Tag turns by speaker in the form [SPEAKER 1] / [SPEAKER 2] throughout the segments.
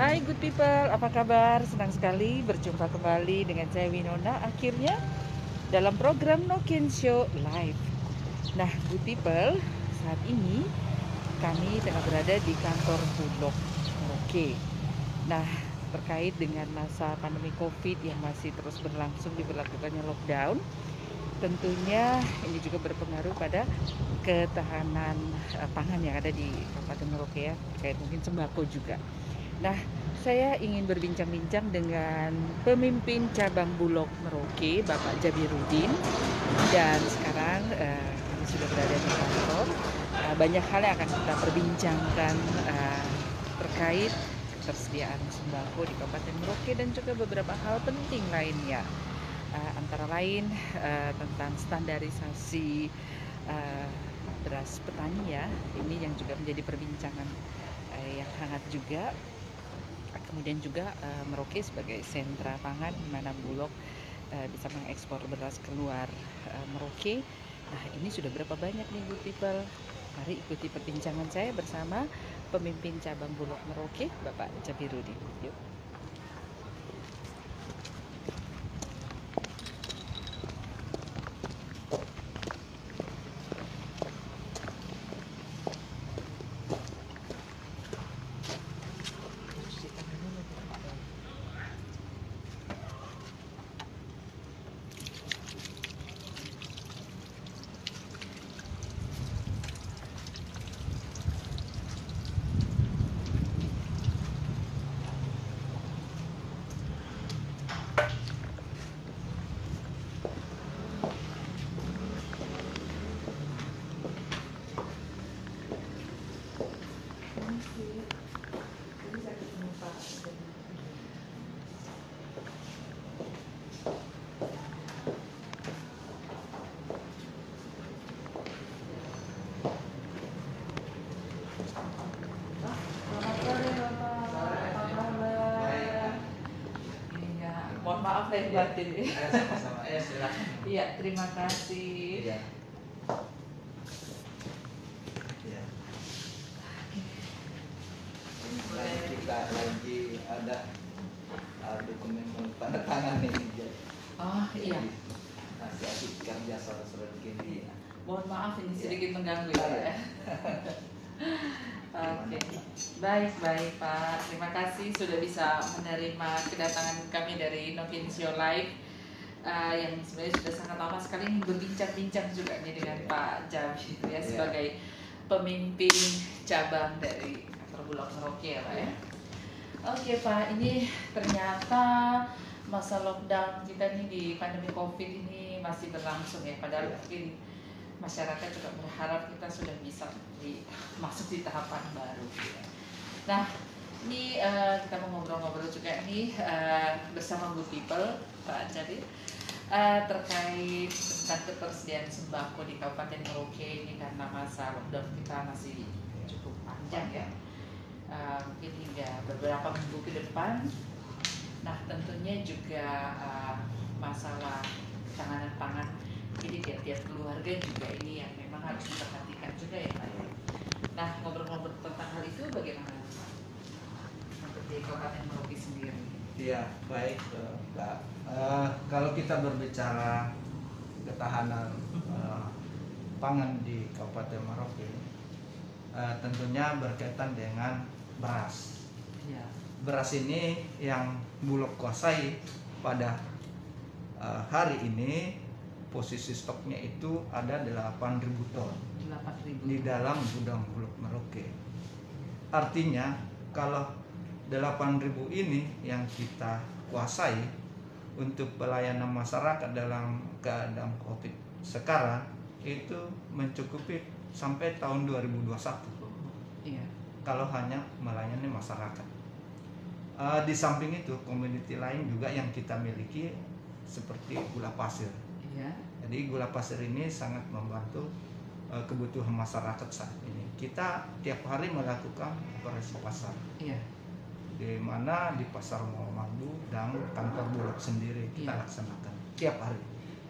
[SPEAKER 1] Hai good people, apa kabar? Senang sekali berjumpa kembali dengan saya Winona akhirnya dalam program Nokin Show Live. Nah good people, saat ini kami tengah berada di kantor Bulog Merauke. Nah terkait dengan masa pandemi COVID yang masih terus berlangsung diberlakukannya lockdown, tentunya ini juga berpengaruh pada ketahanan pangan yang ada di Kabupaten Merauke ya, terkait mungkin sembako juga. Nah, saya ingin berbincang-bincang dengan pemimpin cabang Bulog Merauke, Bapak Jabirudin. Dan sekarang kami sudah berada di kantor. Banyak hal yang akan kita perbincangkan terkait ketersediaan sembako di Kabupaten Merauke dan juga beberapa hal penting lainnya. Antara lain tentang standarisasi beras petani ya, ini yang juga menjadi perbincangan yang hangat juga. Kemudian juga Merauke sebagai sentra pangan di mana Bulog bisa mengekspor beras keluar Merauke. Nah ini sudah berapa banyak nih good people? Mari ikuti perbincangan saya bersama pemimpin cabang Bulog Merauke, Bapak Jabirudin. Yuk. Mohon maaf lahir batin.
[SPEAKER 2] Sama-sama. Silakan.
[SPEAKER 1] Iya, terima kasih.
[SPEAKER 2] Iya. Iya. Kita lagi ada dokumen tanda tangan ini.
[SPEAKER 1] Oh iya.
[SPEAKER 2] Masih asik kerja saudara-saudara begini.
[SPEAKER 1] Mohon maaf ini sedikit mengganggu
[SPEAKER 2] Iya.
[SPEAKER 1] ya. Oke, baik Pak. Terima kasih sudah bisa menerima kedatangan kami dari Nokin Show Live yang sebenarnya sudah sangat lama sekali ingin berbincang-bincang juga nih dengan Pak Jam gitu ya sebagai pemimpin cabang dari kantor Bulog Merauke ya Pak ya. Oke Pak, ini ternyata masa lockdown kita nih di pandemi COVID ini masih berlangsung ya. Padahal mungkin masyarakat juga berharap kita sudah bisa masuk di tahapan baru. Nah, ini kita mau ngobrol-ngobrol juga nih bersama good people, Pak Jabir, terkait tentang ketersediaan sembako di Kabupaten Merauke ini karena masa lockdown kita masih cukup panjang ya, mungkin hingga beberapa minggu ke depan. Nah, tentunya juga masalah ketahanan pangan ini tiap-tiap keluarga juga ini yang memang harus diperhatikan juga ya Pak. Nah ngobrol-ngobrol tentang hal itu bagaimana untuk di Kabupaten Merauke sendiri?
[SPEAKER 2] Iya, baik Mbak. Kalau kita berbicara ketahanan pangan di Kabupaten Merauke, tentunya berkaitan dengan beras.
[SPEAKER 1] Ya.
[SPEAKER 2] Beras ini yang Bulog kuasai pada hari ini posisi stoknya itu ada 8.000 ton
[SPEAKER 1] 8.000
[SPEAKER 2] di dalam gudang Bulog Merauke. Artinya kalau 8.000 ini yang kita kuasai untuk pelayanan masyarakat dalam keadaan COVID sekarang itu mencukupi sampai tahun 2021.
[SPEAKER 1] Iya.
[SPEAKER 2] Kalau hanya melayani masyarakat. Di samping itu komoditi lain juga yang kita miliki seperti gula pasir.
[SPEAKER 1] Iya.
[SPEAKER 2] Jadi gula pasir ini sangat membantu kebutuhan masyarakat saat ini. Kita tiap hari melakukan operasi pasar.
[SPEAKER 1] Iya.
[SPEAKER 2] Di mana di pasar Muhammadu dan kantor Bulog sendiri kita laksanakan tiap hari.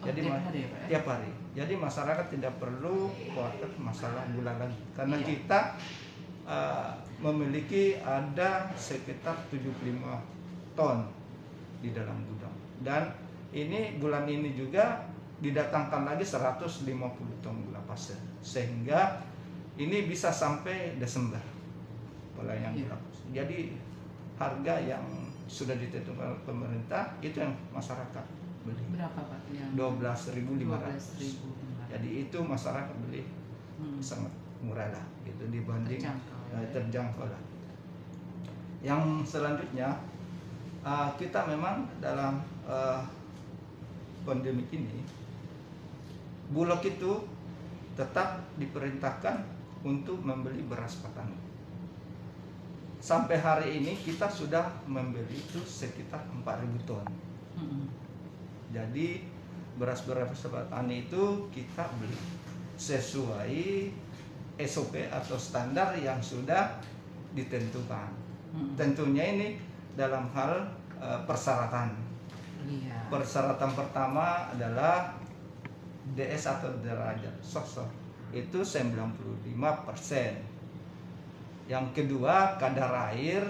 [SPEAKER 2] Jadi
[SPEAKER 1] tiap hari ya, Pak, ya?
[SPEAKER 2] Tiap hari. Jadi masyarakat tidak perlu khawatir masalah gula lagi karena
[SPEAKER 1] Iya.
[SPEAKER 2] kita memiliki ada sekitar 75 ton di dalam gudang, dan ini bulan ini juga didatangkan lagi 150 ton gula pasir, sehingga ini bisa sampai Desember pelayanan gula pasir. Jadi harga yang sudah ditentukan oleh pemerintah itu yang masyarakat beli.
[SPEAKER 1] Berapa Pak?
[SPEAKER 2] 12.500.
[SPEAKER 1] 12.500.
[SPEAKER 2] Jadi itu masyarakat beli sangat murah lah gitu dibanding terjangkau lah. Yang selanjutnya kita memang dalam pandemi ini Bulog itu tetap diperintahkan untuk membeli beras petani. Sampai hari ini kita sudah membeli itu sekitar 4.000 ton. Jadi beras petani itu kita beli sesuai SOP atau standar yang sudah ditentukan. Tentunya ini dalam hal persyaratan. Persyaratan pertama adalah DS atau derajat sosok itu 95%. Yang kedua kadar air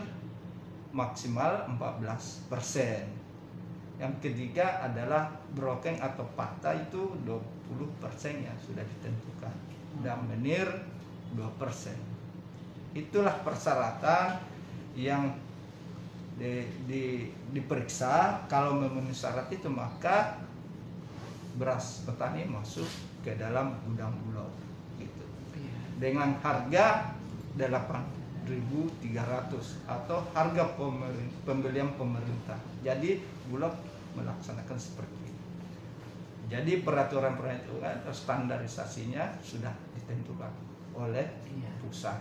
[SPEAKER 2] maksimal 14%. Yang ketiga adalah broken atau patah itu 20% yang sudah ditentukan, dan menir 2%. Itulah persyaratan yang diperiksa. Kalau memenuhi syarat itu maka beras petani masuk ke dalam gudang Bulog gitu. Dengan harga 8.300 atau harga pembelian pemerintah. Jadi Bulog melaksanakan seperti itu. Jadi peraturan atau standarisasinya sudah ditentukan oleh pusat.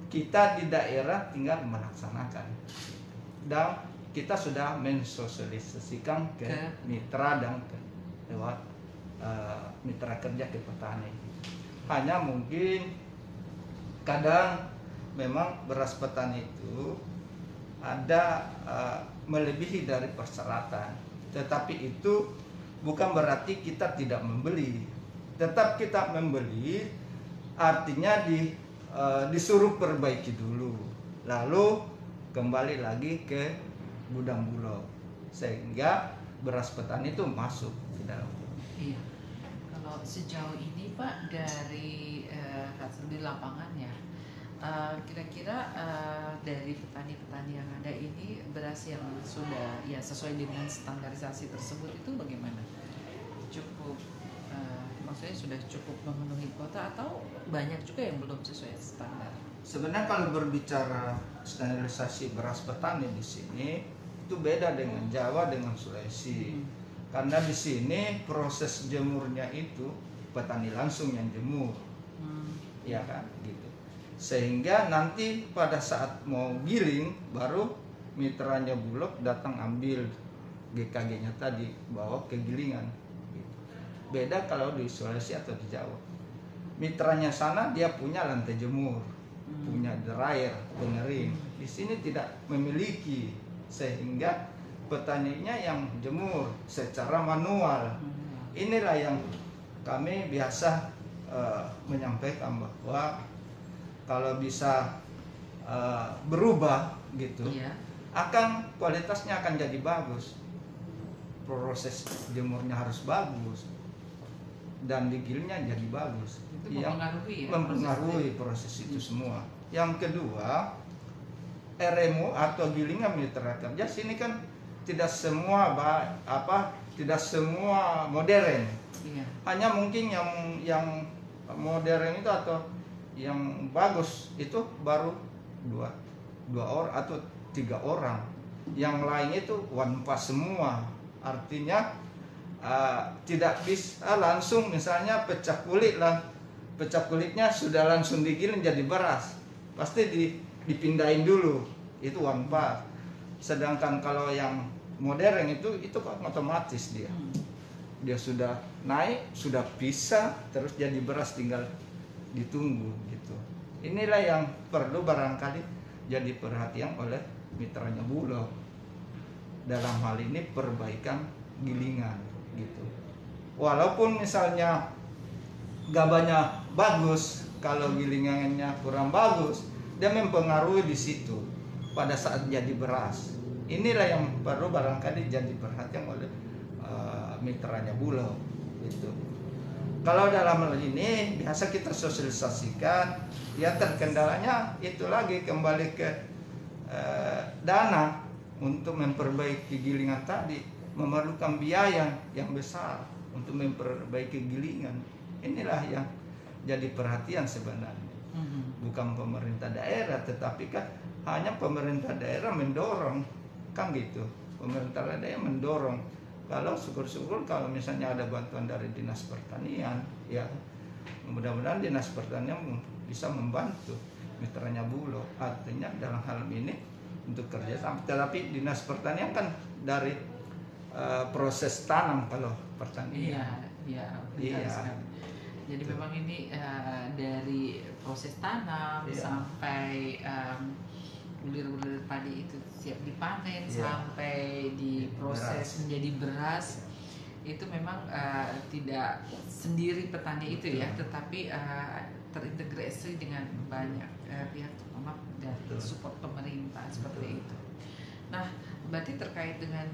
[SPEAKER 2] Kita di daerah tinggal melaksanakan, dan kita sudah mensosialisasikan ke mitra dan lewat mitra kerja ke petani. Hanya mungkin kadang memang beras petani itu ada melebihi dari persyaratan, tetapi itu bukan berarti kita tidak membeli. Tetap kita membeli, artinya disuruh perbaiki dulu, lalu kembali lagi ke gudang Bulog, sehingga beras petani itu masuk ke dalam.
[SPEAKER 1] Iya. Kalau sejauh ini Pak dari hasil di lapangan ya, kira-kira dari petani-petani yang ada ini beras yang sudah ya sesuai dengan standarisasi tersebut itu bagaimana? Cukup maksudnya sudah cukup memenuhi kuota atau banyak juga yang belum sesuai standar?
[SPEAKER 2] Sebenarnya kalau berbicara standarisasi beras petani di sini itu beda dengan Jawa dengan Sulawesi. Karena di sini proses jemurnya itu petani langsung yang jemur. Ya kan gitu. Sehingga nanti pada saat mau giling baru mitranya Bulog datang ambil GKG-nya tadi, bawa ke gilingan gitu. Beda kalau di Sulawesi atau di Jawa. Mitranya sana dia punya lantai jemur, punya dryer, pengering. Di sini tidak memiliki, sehingga petaninya yang jemur secara manual. Inilah yang kami biasa menyampaikan bahwa kalau bisa berubah gitu, akan kualitasnya akan jadi bagus. Proses jemurnya harus bagus dan digilingnya jadi bagus.
[SPEAKER 1] Itu mempengaruhi ya,
[SPEAKER 2] mempengaruhi proses itu semua. Yang kedua, RMU atau gilingan mitra kerja sini kan tidak semua tidak semua modern. Hanya mungkin yang modern itu atau yang bagus itu baru dua orang atau 3 orang. Yang lain itu one pass semua. Artinya tidak bisa langsung misalnya pecah kulit lah. Pecah kulitnya sudah langsung digiling jadi beras. Pasti dipindahin dulu. Itu one pass. Sedangkan kalau yang modern itu kan otomatis dia sudah naik, sudah pisah, terus jadi beras tinggal ditunggu gitu. Inilah yang perlu barangkali jadi perhatian oleh mitranya Bulog dalam hal ini perbaikan gilingan gitu. Walaupun misalnya gabahnya bagus, kalau gilingannya kurang bagus, dia mempengaruhi di situ pada saat jadi beras. Inilah yang perlu barangkali jadi perhatian oleh mitranya Bulog gitu. Kalau dalam hal ini biasa kita sosialisasikan, ya terkendalanya itu lagi kembali ke dana untuk memperbaiki gilingan tadi, memerlukan biaya yang besar untuk memperbaiki gilingan. Inilah yang jadi perhatian sebenarnya. Bukan pemerintah daerah, tetapi kan hanya pemerintah daerah mendorong, kan gitu. Pemerintah daerah mendorong. Kalau syukur-syukur kalau misalnya ada bantuan dari Dinas Pertanian, ya mudah-mudahan Dinas Pertanian bisa membantu mitranya Bulog. Artinya dalam hal ini untuk kerjasama. Tetapi Dinas Pertanian kan dari proses tanam kalau pertanian.
[SPEAKER 1] Iya. Jadi memang ini dari proses tanam sampai bulir-bulir padi itu siap dipanen sampai diproses menjadi beras, itu memang tidak sendiri petani itu ya, tetapi terintegrasi dengan banyak pihak, terutama dari support pemerintah seperti itu. Nah, berarti terkait dengan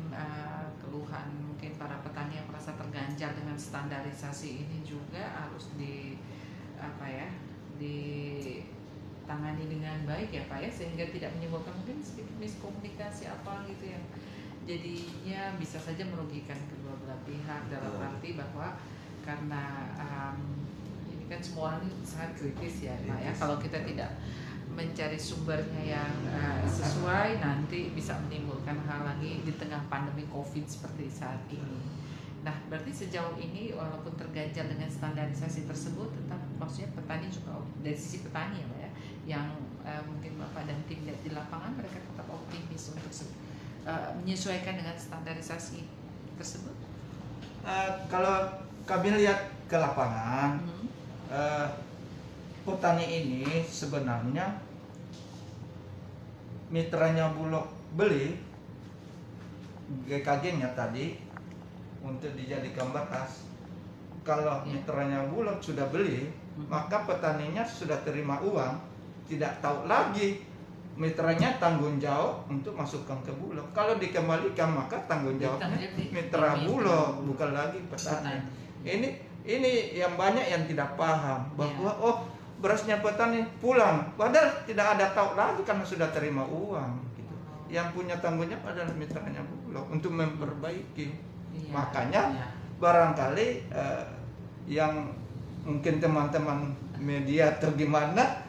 [SPEAKER 1] keluhan mungkin para petani yang merasa terganjal dengan standarisasi ini juga harus ditangani dengan baik ya Pak ya, sehingga tidak menimbulkan mungkin sedikit miskomunikasi apa gitu yang jadinya bisa saja merugikan kedua belah pihak, dalam arti bahwa karena ini kan semua orang ini sangat kritis ya Pak ya, kalau kita tidak mencari sumbernya yang sesuai nanti bisa menimbulkan hal lagi di tengah pandemi COVID seperti saat ini. Nah, berarti sejauh ini walaupun terganjal dengan standarisasi tersebut, tetap maksudnya petani juga dari sisi petani ya Pak ya, yang mungkin Bapak dan tim lihat di lapangan, mereka tetap optimis untuk menyesuaikan dengan standarisasi tersebut.
[SPEAKER 2] Kalau kami lihat ke lapangan, petani ini sebenarnya mitranya Bulog beli GKG-nya tadi untuk dijadikan beras. Kalau mitranya Bulog sudah beli, maka petaninya sudah terima uang, tidak tahu lagi mitranya tanggung jawab untuk masukkan ke Bulog. Kalau dikembalikan maka tanggung jawabnya mitra Bulog, bukan lagi petani. Ini yang banyak yang tidak paham bahwa berasnya petani pulang, padahal tidak ada tahu lagi karena sudah terima uang gitu. Yang punya tanggung jawab adalah mitranya Bulog untuk memperbaiki. Makanya barangkali yang mungkin teman-teman media atau gimana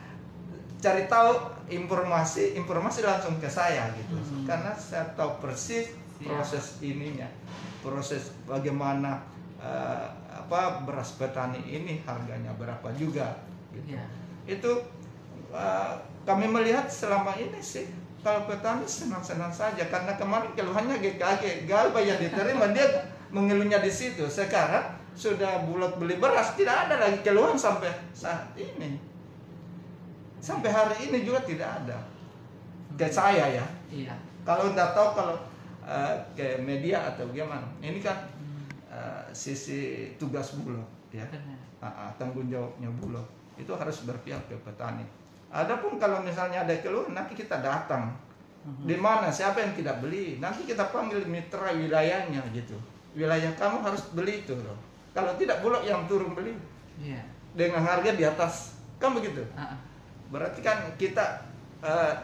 [SPEAKER 2] cari tahu informasi langsung ke saya gitu. Karena saya tahu persis proses ininya, proses bagaimana beras petani ini harganya berapa juga gitu. Itu kami melihat selama ini sih kalau petani senang-senang saja, karena kemarin keluhannya GKG galba yang diterima dia mengeluhnya di situ. Sekarang sudah Bulog beli beras, tidak ada lagi keluhan sampai saat ini. Sampai hari ini juga tidak ada. Ke saya ya. Kalau tidak tahu kalau ke media atau gimana. Ini kan sisi tugas Bulog ya. Tanggung jawabnya Bulog. Itu harus berpihak ke petani. Adapun kalau misalnya ada keluhan, nanti kita datang. Di mana siapa yang tidak beli, nanti kita panggil mitra wilayahnya gitu. Wilayah kamu harus beli itu loh. Kalau tidak Bulog yang turun beli. Dengan harga di atas, kan begitu. Berarti kan kita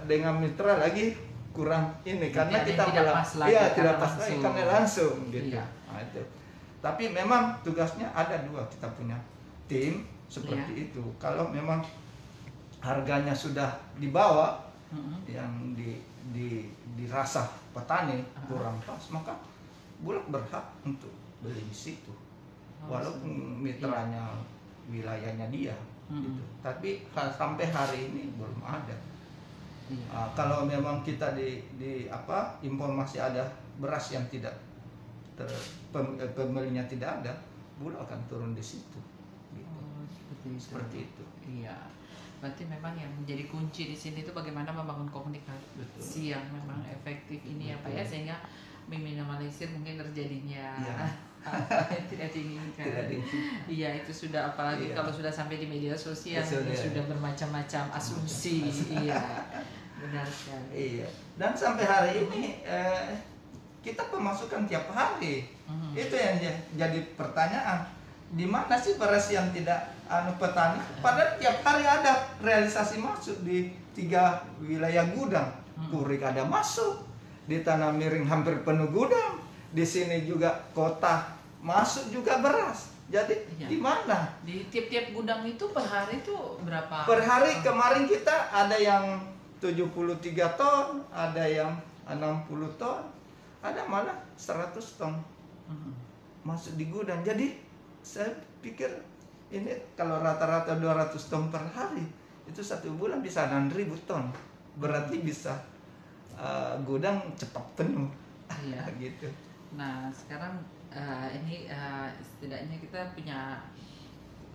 [SPEAKER 2] dengan mitra lagi kurang ini karena kita tidak pas lagi karena langsung gitu. Nah, itu. Tapi memang tugasnya ada dua, kita punya tim seperti itu. Kalau memang harganya sudah dibawa yang dirasa petani kurang pas, maka Bulog berhak untuk beli di situ walaupun mitranya wilayahnya dia gitu. Tapi sampai hari ini belum ada. Kalau memang kita di informasi ada beras yang tidak pembelinya tidak ada, Bulog akan turun di situ gitu. Seperti itu.
[SPEAKER 1] Berarti memang yang menjadi kunci di sini itu bagaimana membangun komunikasi yang memang efektif ini ya Pak ya, sehingga meminimalisir mungkin terjadinya tidak diinginkan. Iya, itu sudah, apalagi
[SPEAKER 2] Iya.
[SPEAKER 1] kalau sudah sampai di media sosial
[SPEAKER 2] Sudah.
[SPEAKER 1] sudah bermacam-macam asumsi. Iya, benar sekali.
[SPEAKER 2] Iya. Dan sampai hari ini kita pemasukan tiap hari. Itu yang jadi pertanyaan. Di mana sih beras yang tidak petani? Padahal tiap hari ada realisasi masuk di 3 wilayah gudang. Purik ada masuk, di Tanah Miring hampir penuh gudang. Di sini juga kota masuk juga beras. Jadi
[SPEAKER 1] Iya.
[SPEAKER 2] di mana?
[SPEAKER 1] Di tiap-tiap gudang itu per hari itu berapa?
[SPEAKER 2] Per hari kemarin kita ada yang 73 ton, ada yang 60 ton, ada malah 100 ton masuk di gudang. Jadi saya pikir ini kalau rata-rata 200 ton per hari, itu 1 bulan bisa 6.000 ton. Berarti bisa gudang cepat penuh.
[SPEAKER 1] Iya.
[SPEAKER 2] Gitu.
[SPEAKER 1] Nah, sekarang ini setidaknya kita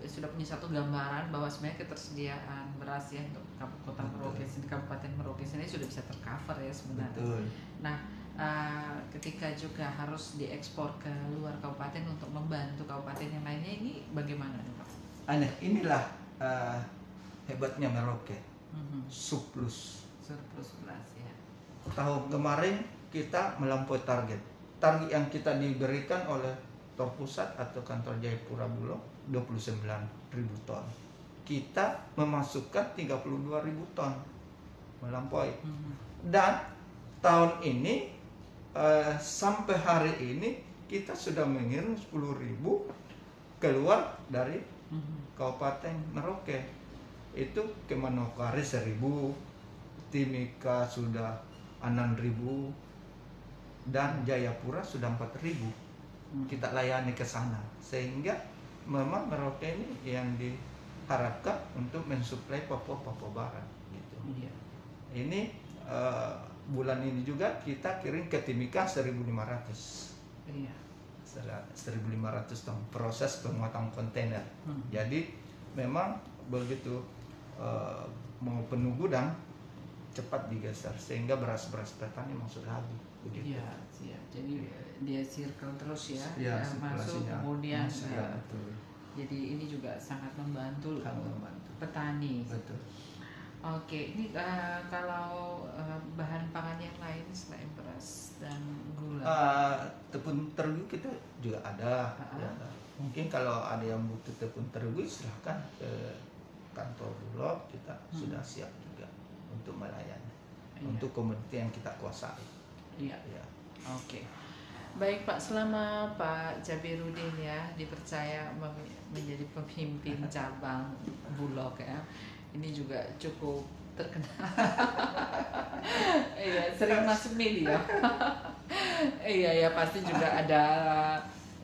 [SPEAKER 1] sudah punya satu gambaran bahwa sebenarnya ketersediaan beras ya untuk Kota Merauke, Kabupaten Merauke ini sudah bisa tercover ya sebenarnya.
[SPEAKER 2] Betul.
[SPEAKER 1] Nah, ketika juga harus diekspor ke luar kabupaten untuk membantu kabupaten yang lainnya, ini bagaimana nih, Pak?
[SPEAKER 2] Inilah hebatnya Merauke. Surplus.
[SPEAKER 1] Surplus beras ya.
[SPEAKER 2] Tahun kemarin kita melampaui target. Target yang kita diberikan oleh Tor Pusat atau kantor Jayapura Bulog 29.000 ton. Kita memasukkan 32.000 ton, melampaui. Dan tahun ini sampai hari ini kita sudah mengirim 10.000 keluar dari Kabupaten Merauke. Itu ke Manokwari 1.000, Timika sudah 6.000, dan Jayapura sudah 4.000. Kita layani ke sana, sehingga memang Merauke ini yang diharapkan untuk mensuplai Papua Barat gitu.
[SPEAKER 1] Iya.
[SPEAKER 2] Ini bulan ini juga kita kirim ke Timika 1.500.
[SPEAKER 1] Iya.
[SPEAKER 2] 1.500 ton proses penguatan kontainer. Jadi memang begitu mau penuh gudang cepat digeser sehingga beras-beras petani masuk habis begitu.
[SPEAKER 1] Iya, siap. Jadi dia circle terus ya,
[SPEAKER 2] Ya,
[SPEAKER 1] masuk
[SPEAKER 2] sirkulasinya
[SPEAKER 1] kemudian
[SPEAKER 2] masuk, ya, betul.
[SPEAKER 1] jadi ini juga sangat membantu
[SPEAKER 2] Sangat membantu.
[SPEAKER 1] petani.
[SPEAKER 2] Betul.
[SPEAKER 1] Oke, ini kalau bahan pangan yang lain selain beras dan gula.
[SPEAKER 2] Tepung terigu kita juga ada. Ya. Mungkin kalau ada yang butuh tepung terigu silahkan ke kantor Bulog, kita sudah siap juga untuk melayani.
[SPEAKER 1] Iya.
[SPEAKER 2] Untuk komoditi yang kita kuasai.
[SPEAKER 1] Iya.
[SPEAKER 2] Ya.
[SPEAKER 1] Oke. Baik Pak, selama Pak Jabirudin ya dipercaya menjadi pemimpin cabang Bulog ya, ini juga cukup terkenal. Iya, sering masuk media. Iya ya, pasti juga ada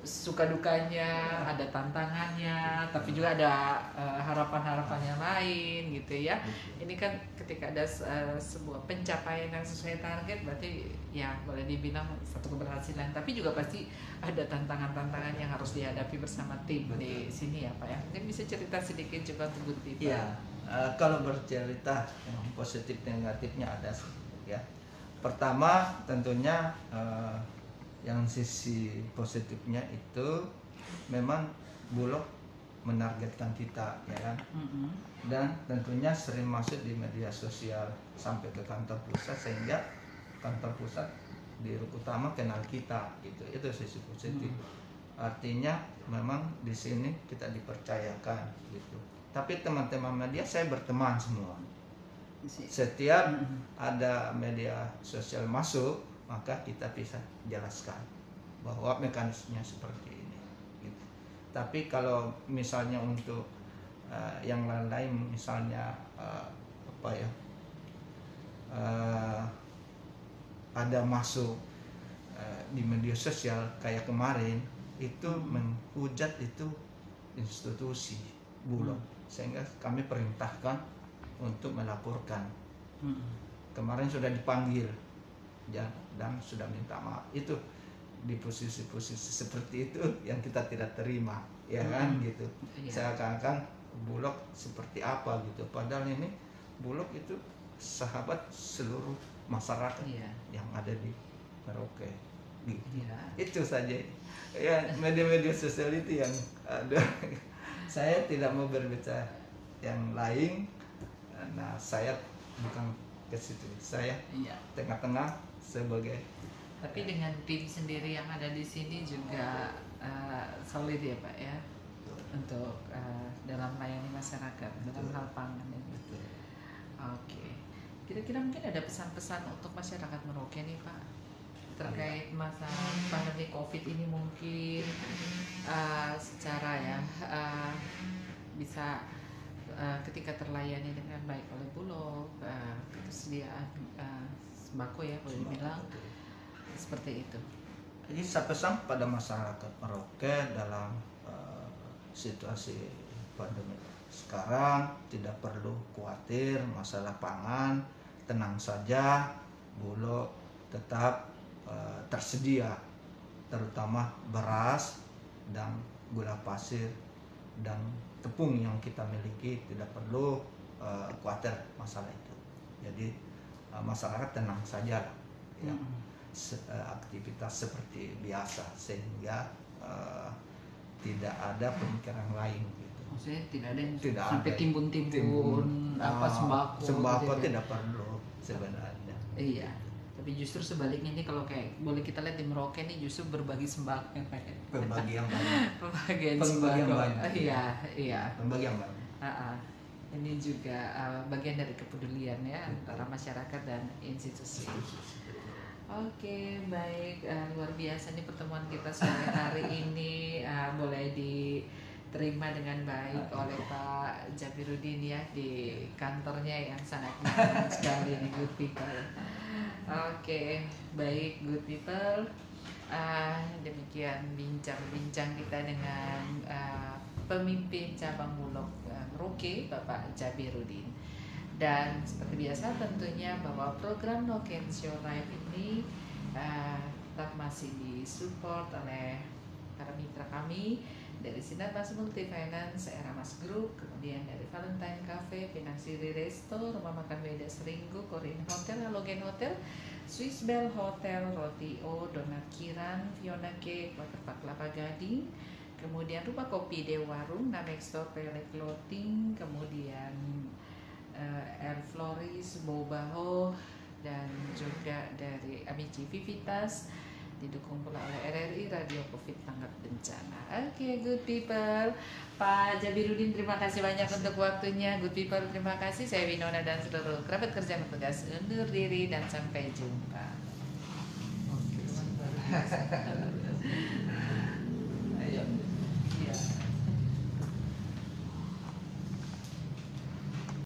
[SPEAKER 1] suka dukanya, ada tantangannya, tapi juga ada harapan-harapan yang lain gitu ya. Ini kan ketika ada sebuah pencapaian yang sesuai target, berarti ya boleh dibilang satu keberhasilan. Tapi juga pasti ada tantangan-tantangan yang harus dihadapi bersama tim di sini ya Pak ya. Mungkin bisa cerita sedikit juga untuk Guti Pak.
[SPEAKER 2] Iya, kalau bercerita yang positif negatifnya ada ya. Pertama tentunya yang sisi positifnya itu memang Bulog menargetkan kita ya kan, dan tentunya sering masuk di media sosial sampai ke kantor pusat sehingga kantor pusat di utama kenal kita gitu. Itu sisi positif. Artinya memang di sini kita dipercayakan gitu. Tapi teman-teman media saya berteman semua. Setiap ada media sosial masuk, maka kita bisa jelaskan bahwa mekanismenya seperti ini gitu. Tapi kalau misalnya untuk yang lain-lain misalnya ada masuk di media sosial kayak kemarin itu menghujat itu institusi Bulog, sehingga kami perintahkan untuk melaporkan. Kemarin sudah dipanggil dan sudah minta maaf. Itu di posisi-posisi seperti itu yang kita tidak terima, ya kan gitu. Seakan-akan Bulog seperti apa gitu. Padahal ini Bulog itu sahabat seluruh masyarakat yang ada di Merauke. gitu. Itu saja ya, media-media sosial itu yang ada. Saya tidak mau berbicara yang lain. Nah, saya bukan ke situ, saya tengah-tengah sebagai.
[SPEAKER 1] Tapi dengan tim sendiri yang ada di sini juga solid ya Pak ya, untuk dalam melayani masyarakat dalam hal pangan ini. Oke. Kira-kira mungkin ada pesan-pesan untuk masyarakat Merauke nih Pak, terkait masa pandemi COVID ini, mungkin secara bisa ketika terlayani dengan baik oleh Bulog, ketersediaan sembako ya boleh dibilang seperti itu.
[SPEAKER 2] Jadi saya pesan pada masyarakat Merauke dalam situasi pandemi sekarang, tidak perlu khawatir masalah pangan, tenang saja, Bulog tetap tersedia, terutama beras dan gula pasir dan tepung yang kita miliki, tidak perlu khawatir masalah itu. Jadi masyarakat tenang saja lah, ya. Aktivitas seperti biasa, sehingga tidak ada pemikiran lain gitu.
[SPEAKER 1] Maksudnya tidak ada yang
[SPEAKER 2] Tidak
[SPEAKER 1] sampai
[SPEAKER 2] ada
[SPEAKER 1] timbun-timbun apa
[SPEAKER 2] sembako tidak perlu sebenarnya.
[SPEAKER 1] Iya. Tapi justru sebaliknya nih, kalau kayak boleh kita lihat di Merauke nih, justru berbagi sembako yang banyak.
[SPEAKER 2] Berbagi yang banyak.
[SPEAKER 1] Pembagian
[SPEAKER 2] Pembagian
[SPEAKER 1] sembako.
[SPEAKER 2] banyak.
[SPEAKER 1] Iya.
[SPEAKER 2] Pembagi yang banyak.
[SPEAKER 1] Ini juga bagian dari kepedulian ya antara masyarakat dan institusi. Oke, baik, luar biasa nih pertemuan kita sore hari ini. Boleh diterima dengan baik oleh Pak Jabirudin ya di kantornya yang sangat nyaman sekali nih, good people. Oke, baik good people. Demikian bincang-bincang kita dengan pemimpin cabang Bulog Merauke, Bapak Jabirudin. Dan seperti biasa tentunya bahwa program No Can Show Live ini tetap masih disupport oleh para mitra kami dari Sinar Mas Multi Finance, Era Mas Group, kemudian dari Valentine Cafe, Pinang Siri Resto, Rumah Makan Beda Seringgu, Korean Hotel, Halogen Hotel, Swiss Bell Hotel, Rotio, Donat Kiran, Fiona Cake, Waterpark Kelapa Gading, kemudian Rumah Kopi Dewarung, Namex Store, Pele Clothing, kemudian El Floris, Bobaho, dan juga dari Amici Vivitas, didukung pula oleh RRI Radio COVID Tanggap Bencana. Oke, good people. Pak Jabirudin, terima kasih banyak untuk waktunya. Good people, terima kasih. Saya Winona dan seluruh kerabat kerja yang bertugas undur diri dan sampai jumpa.